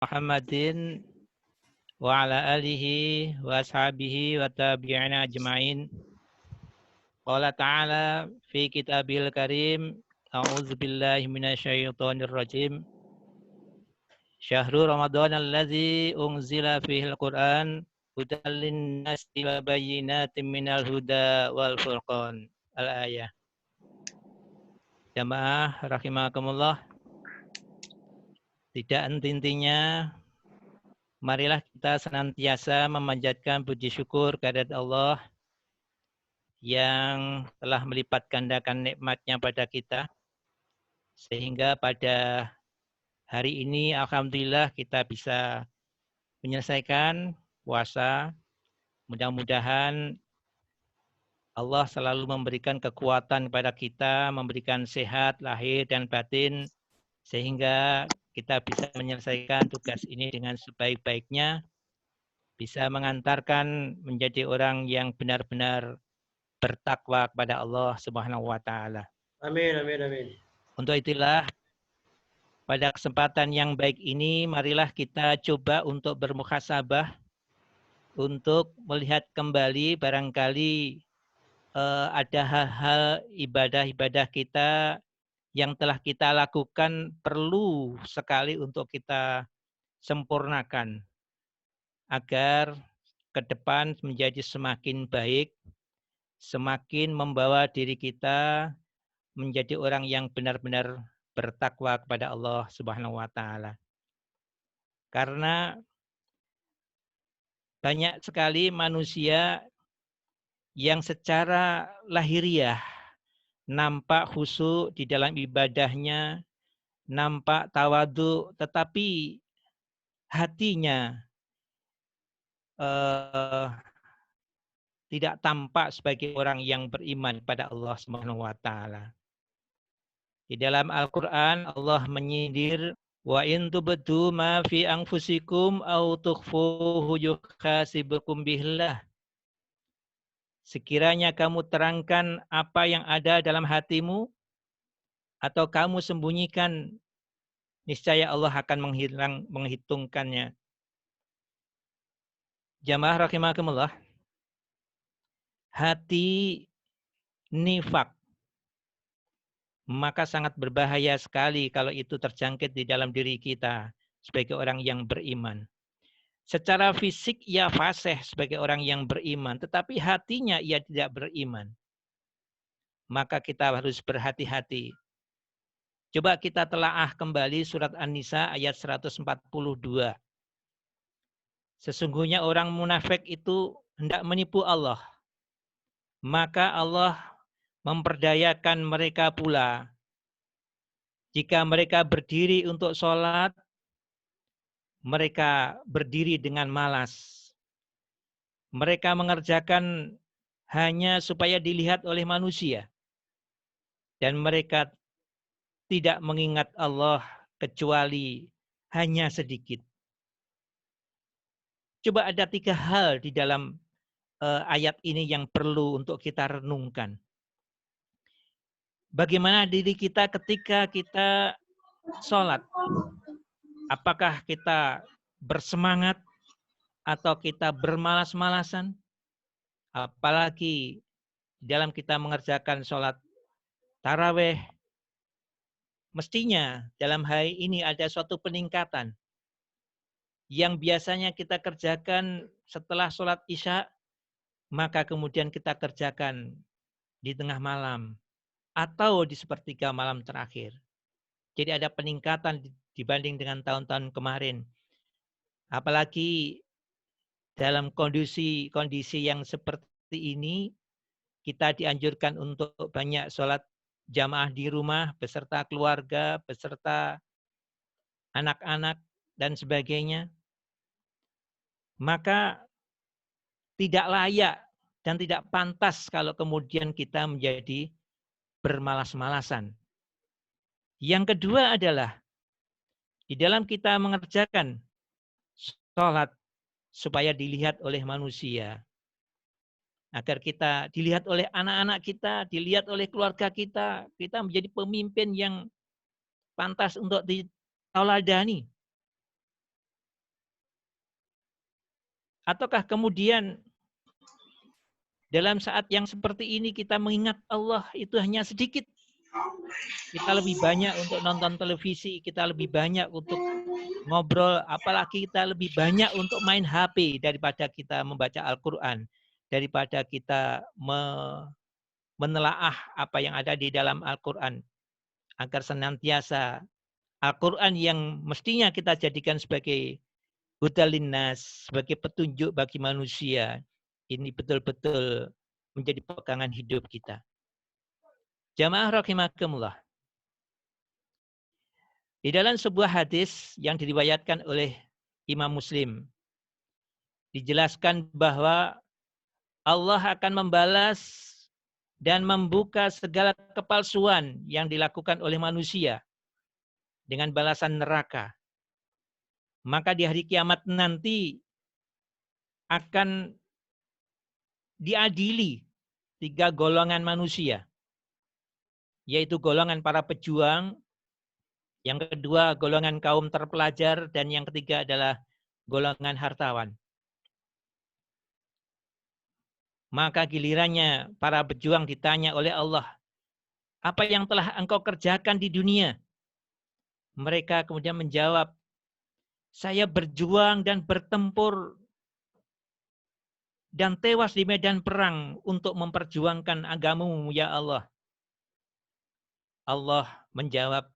Muhammadin wa ala alihi wa ashabihi wa tabi'ina ajma'in. Qala ta'ala fi kitabil karim. A'udzu billahi minasyaitonir rajim. Syahrul Ramadan allazi unzila fihil Qur'an hudan linnasi wa bayyinatin minal huda wal furqan. Al-ayah. Jamaah rahimakumullah. Tidak henti-hentinya marilah kita senantiasa memanjatkan puji syukur kehadirat Allah yang telah melipat gandakan nikmatnya pada kita. Sehingga pada hari ini alhamdulillah kita bisa menyelesaikan puasa. Mudah-mudahan Allah selalu memberikan kekuatan kepada kita, memberikan sehat, lahir dan batin. Sehingga kita bisa menyelesaikan tugas ini dengan sebaik-baiknya. Bisa mengantarkan menjadi orang yang benar-benar bertakwa kepada Allah Subhanahu wa taala. Amin, amin, amin. Untuk itulah pada kesempatan yang baik ini marilah kita coba untuk bermuhasabah, untuk melihat kembali barangkali ada hal-hal ibadah-ibadah kita yang telah kita lakukan perlu sekali untuk kita sempurnakan agar ke depan menjadi semakin baik, semakin membawa diri kita menjadi orang yang benar-benar bertakwa kepada Allah Subhanahu wa taala. Karena banyak sekali manusia yang secara lahiriah nampak khusyuk di dalam ibadahnya, nampak tawadhu, tetapi hatinya tidak tampak sebagai orang yang beriman pada Allah Subhanahu wa taala. Di dalam Al-Qur'an Allah menyindir wa in tubdu ma fi anfusikum aw tukhfuhu yuhasibukum billah. Sekiranya kamu terangkan apa yang ada dalam hatimu atau kamu sembunyikan, niscaya Allah akan menghitungkannya. Jamaah rahimakumullah. Hati nifak maka sangat berbahaya sekali kalau itu terjangkit di dalam diri kita sebagai orang yang beriman. Secara fisik ia fasih sebagai orang yang beriman, tetapi hatinya ia tidak beriman. Maka kita harus berhati-hati. Coba kita telaah kembali surat An-Nisa ayat 142. Sesungguhnya orang munafik itu hendak menipu Allah. Maka Allah memperdayakan mereka pula. Jika mereka berdiri untuk sholat, mereka berdiri dengan malas. Mereka mengerjakan hanya supaya dilihat oleh manusia. Dan mereka tidak mengingat Allah kecuali hanya sedikit. Coba ada 3 hal di dalam ayat ini yang perlu untuk kita renungkan. Bagaimana diri kita ketika kita sholat? Apakah kita bersemangat atau kita bermalas-malasan? Apalagi dalam kita mengerjakan sholat taraweh, mestinya dalam hari ini ada suatu peningkatan. Yang biasanya kita kerjakan setelah sholat isya, maka kemudian kita kerjakan di tengah malam atau di sepertiga malam terakhir. Jadi ada peningkatan dibanding dengan tahun-tahun kemarin. Apalagi dalam kondisi yang seperti ini, kita dianjurkan untuk banyak sholat jamaah di rumah, beserta keluarga, beserta anak-anak, dan sebagainya. Maka tidak layak dan tidak pantas kalau kemudian kita menjadi bermalas-malasan. Yang kedua adalah di dalam kita mengerjakan sholat supaya dilihat oleh manusia. Agar kita dilihat oleh anak-anak kita, dilihat oleh keluarga kita. Kita menjadi pemimpin yang pantas untuk ditauladani. Ataukah kemudian dalam saat yang seperti ini kita mengingat Allah itu hanya sedikit. Kita lebih banyak untuk nonton televisi, kita lebih banyak untuk ngobrol, apalagi kita lebih banyak untuk main HP daripada kita membaca Al-Quran, daripada kita menelaah apa yang ada di dalam Al-Quran, agar senantiasa Al-Quran yang mestinya kita jadikan sebagai hudalinnas, sebagai petunjuk bagi manusia, ini betul-betul menjadi pegangan hidup kita. Jamaah rahimakumullah. Di dalam sebuah hadis yang diriwayatkan oleh Imam Muslim, dijelaskan bahwa Allah akan membalas dan membuka segala kepalsuan yang dilakukan oleh manusia dengan balasan neraka. Maka di hari kiamat nanti akan diadili 3 golongan manusia, yaitu golongan para pejuang, yang kedua golongan kaum terpelajar, dan yang ketiga adalah golongan hartawan. Maka gilirannya para pejuang ditanya oleh Allah, apa yang telah engkau kerjakan di dunia? Mereka kemudian menjawab, saya berjuang dan bertempur dan tewas di medan perang untuk memperjuangkan agamamu ya Allah. Allah menjawab,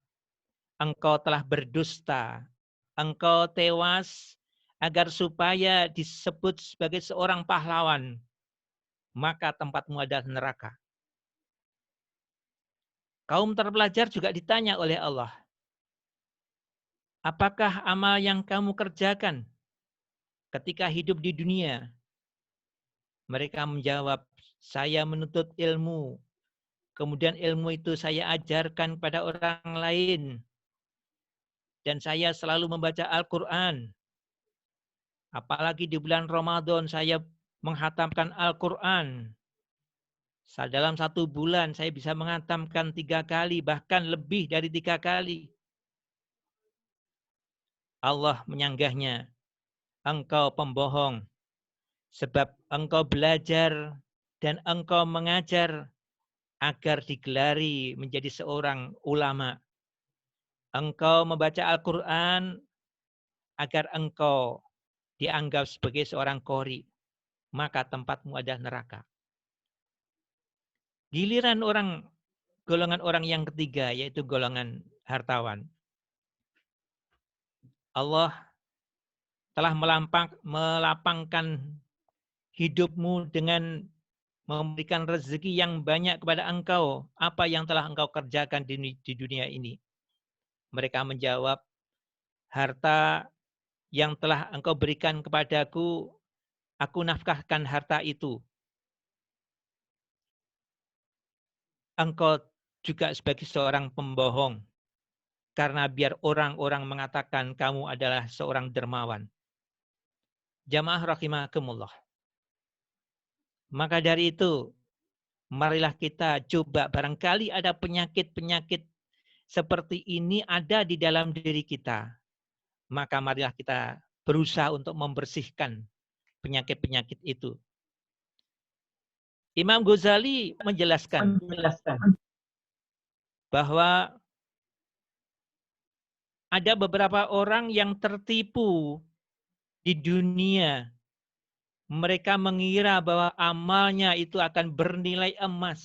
engkau telah berdusta, engkau tewas agar supaya disebut sebagai seorang pahlawan, maka tempatmu adalah neraka. Kaum terpelajar juga ditanya oleh Allah, apakah amal yang kamu kerjakan ketika hidup di dunia? Mereka menjawab, saya menuntut ilmu, kemudian ilmu itu saya ajarkan pada orang lain, dan saya selalu membaca Al-Quran. Apalagi di bulan Ramadan saya menghatamkan Al-Quran. Dalam 1 bulan saya bisa menghatamkan 3 kali, bahkan lebih dari 3 kali. Allah menyanggahnya, engkau pembohong, sebab engkau belajar dan engkau mengajar agar digelari menjadi seorang ulama. Engkau membaca Al-Quran agar engkau dianggap sebagai seorang qori, maka tempatmu adalah neraka. Giliran golongan orang yang ketiga, yaitu golongan hartawan. Allah telah melapangkan hidupmu dengan memberikan rezeki yang banyak kepada engkau. Apa yang telah engkau kerjakan di dunia ini? Mereka menjawab, harta yang telah engkau berikan kepadaku, aku nafkahkan harta itu. Engkau juga sebagai seorang pembohong, karena biar orang-orang mengatakan kamu adalah seorang dermawan. Jamaah rahimakumullah. Maka dari itu, marilah kita coba, barangkali ada penyakit-penyakit seperti ini ada di dalam diri kita. Maka marilah kita berusaha untuk membersihkan penyakit-penyakit itu. Imam Ghazali menjelaskan bahwa ada beberapa orang yang tertipu di dunia. Mereka mengira bahwa amalnya itu akan bernilai emas.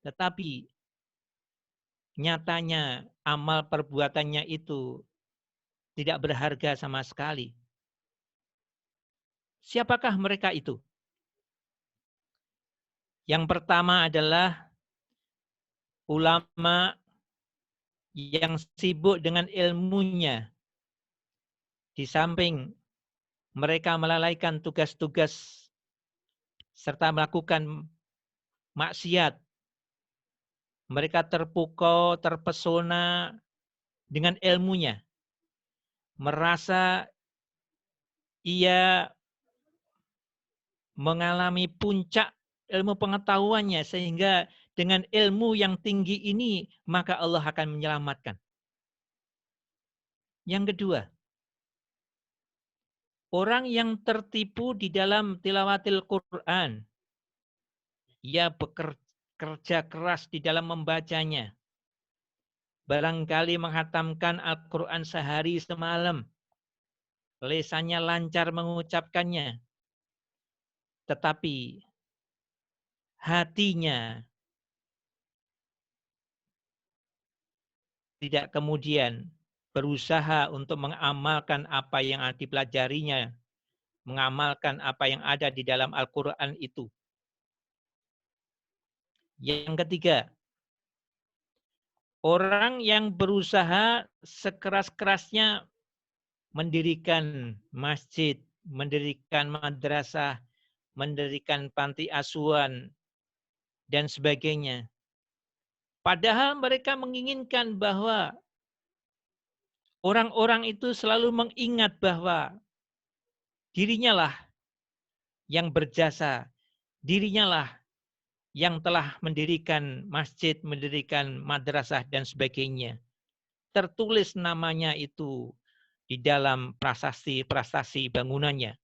Tetapi nyatanya amal perbuatannya itu tidak berharga sama sekali. Siapakah mereka itu? Yang pertama adalah ulama yang sibuk dengan ilmunya. Di samping mereka melalaikan tugas-tugas serta melakukan maksiat. Mereka terpukau, terpesona dengan ilmunya. Merasa ia mengalami puncak ilmu pengetahuannya, sehingga dengan ilmu yang tinggi ini maka Allah akan menyelamatkan. Yang kedua, Orang yang tertipu di dalam tilawatil Quran, ia bekerja keras di dalam membacanya. Barangkali menghatamkan Al-Quran sehari semalam. Lisannya lancar mengucapkannya. Tetapi hatinya tidak kemudian berusaha untuk mengamalkan apa yang dipelajarinya, mengamalkan apa yang ada di dalam Al-Quran itu. Yang ketiga, orang yang berusaha sekeras-kerasnya mendirikan masjid, mendirikan madrasah, mendirikan panti asuhan, dan sebagainya. Padahal mereka menginginkan bahwa orang-orang itu selalu mengingat bahwa dirinya lah yang berjasa, dirinya lah yang telah mendirikan masjid, mendirikan madrasah, dan sebagainya. Tertulis namanya itu di dalam prasasti-prasasti bangunannya.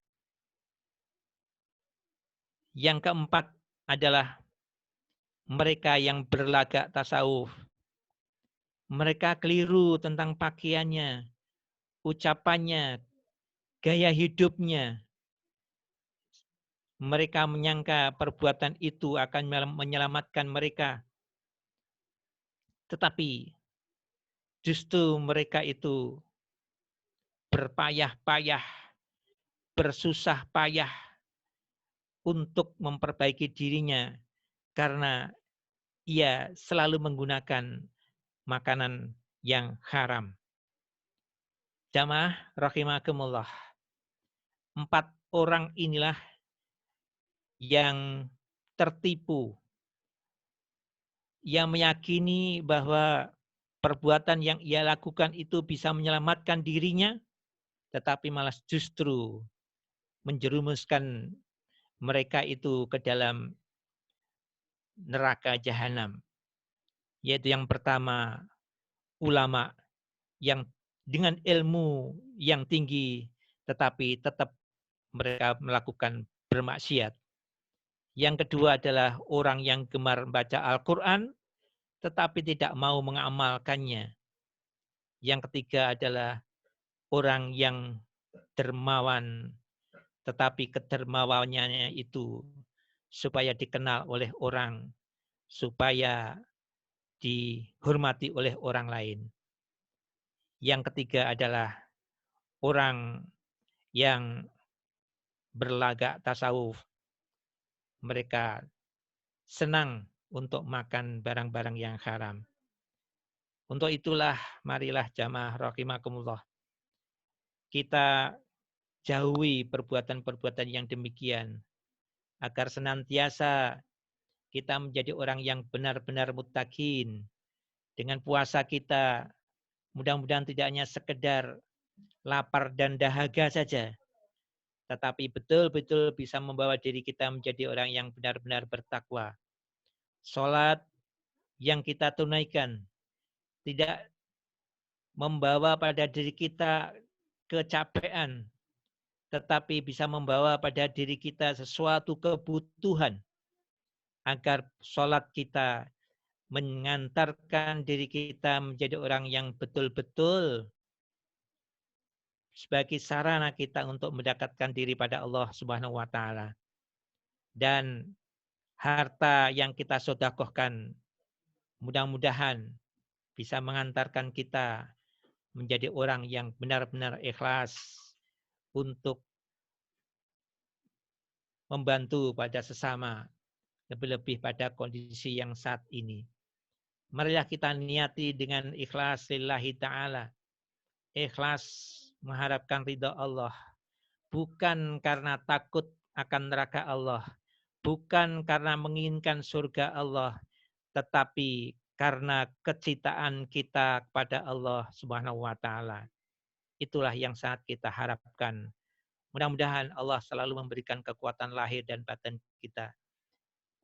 Yang keempat adalah mereka yang berlagak tasawuf. Mereka keliru tentang pakaiannya, ucapannya, gaya hidupnya. Mereka menyangka perbuatan itu akan menyelamatkan mereka. Tetapi justru mereka itu berpayah-payah, bersusah payah untuk memperbaiki dirinya karena ia selalu menggunakan makanan yang haram. Jamaah rahimakumullah. 4 orang inilah yang tertipu, yang meyakini bahwa perbuatan yang ia lakukan itu bisa menyelamatkan dirinya, tetapi malah justru menjerumuskan mereka itu ke dalam neraka jahanam. Yaitu yang pertama, ulama yang dengan ilmu yang tinggi, tetapi tetap mereka melakukan bermaksiat. Yang kedua adalah orang yang gemar membaca Al-Quran, tetapi tidak mau mengamalkannya. Yang ketiga adalah orang yang dermawan, tetapi kedermawannya itu supaya dikenal oleh orang, supaya dihormati oleh orang lain. Yang ketiga adalah orang yang berlagak tasawuf. Mereka senang untuk makan barang-barang yang haram. Untuk itulah marilah jamaah rahimakumullah, kita jauhi perbuatan-perbuatan yang demikian agar senantiasa kita menjadi orang yang benar-benar muttaqin. Dengan puasa kita mudah-mudahan tidak hanya sekedar lapar dan dahaga saja, tetapi betul-betul bisa membawa diri kita menjadi orang yang benar-benar bertakwa. Salat yang kita tunaikan tidak membawa pada diri kita kecapean, tetapi bisa membawa pada diri kita sesuatu kebutuhan agar salat kita mengantarkan diri kita menjadi orang yang betul-betul sebagai sarana kita untuk mendekatkan diri pada Allah Subhanahu wa taala. Dan harta yang kita sedekahkan mudah-mudahan bisa mengantarkan kita menjadi orang yang benar-benar ikhlas untuk membantu pada sesama, lebih-lebih pada kondisi yang saat ini. Marilah kita niati dengan ikhlas lillahi ta'ala. Ikhlas mengharapkan ridha Allah. Bukan karena takut akan neraka Allah. Bukan karena menginginkan surga Allah. Tetapi karena kecintaan kita kepada Allah Subhanahu wa taala. Itulah yang sangat kita harapkan. Mudah-mudahan Allah selalu memberikan kekuatan lahir dan batin kita.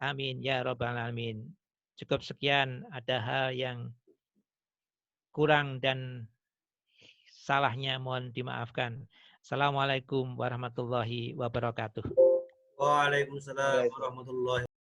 Amin ya rabbal alamin. Cukup sekian, ada hal yang kurang dan salahnya mohon dimaafkan. Assalamualaikum warahmatullahi wabarakatuh. Waalaikumsalam warahmatullahi